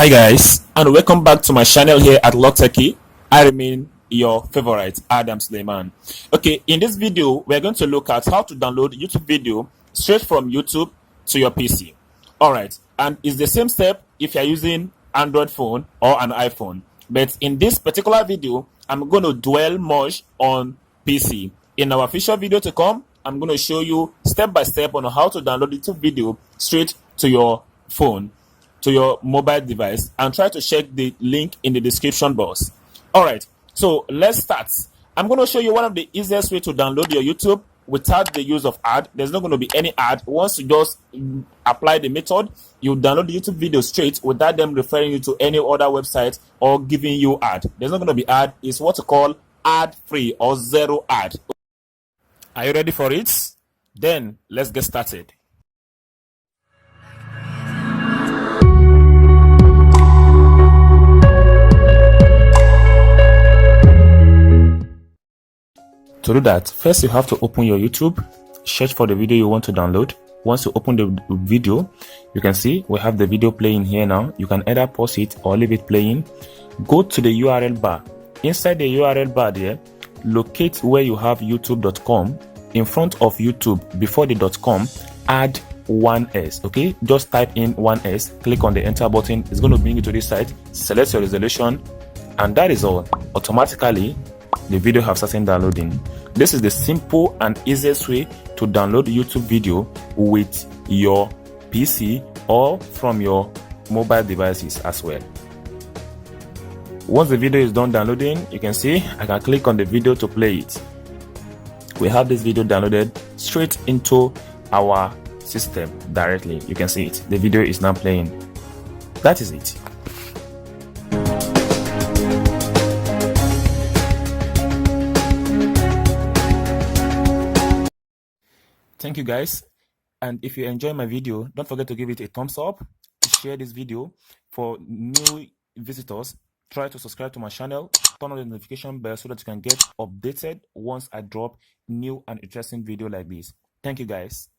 Hi guys, and welcome back to my channel here at Techie. I remain your favorite Adam Suleiman. Okay, in this video we're going to look at how to download YouTube video straight from YouTube to your PC. All right, and it's the same step if you're using Android phone or an iPhone, but in this particular video I'm going to dwell much on PC. In our future video to come, I'm going to show you step by step on how to download YouTube video straight to your phone, to your mobile device, and try to check the link in the description box. All right, so let's start. I'm going to show you one of the easiest way to download your YouTube without the use of ad. There's not going to be any ad. Once you just apply the method, you download the YouTube video straight without them referring you to any other website or giving you ad. There's not going to be ad. It's what you call ad free or zero ad. Are you ready for it? Then let's get started. To do that, first you have to open your YouTube, search for the video you want to download. Once you open the video, you can see we have the video playing here now. You can either pause it or leave it playing. Go to the URL bar. Inside the URL bar there, locate where you have youtube.com. In front of YouTube, before the .com, add 1s. Okay, just type in 1s, click on the enter button. It's going to bring you to this site. Select your resolution, and that is all. Automatically the video have started downloading. This is the simple and easiest way to download YouTube video with your PC or from your mobile devices as well. Once the video is done downloading, you can see I can click on the video to play it. We have this video downloaded straight into our system directly. You can see it. The video is now playing. That is it. Thank you guys, and if you enjoy my video, don't forget to give it a thumbs up, share this video. For new visitors, try to subscribe to my channel, turn on the notification bell so that you can get updated once I drop new and interesting video like this. Thank you guys.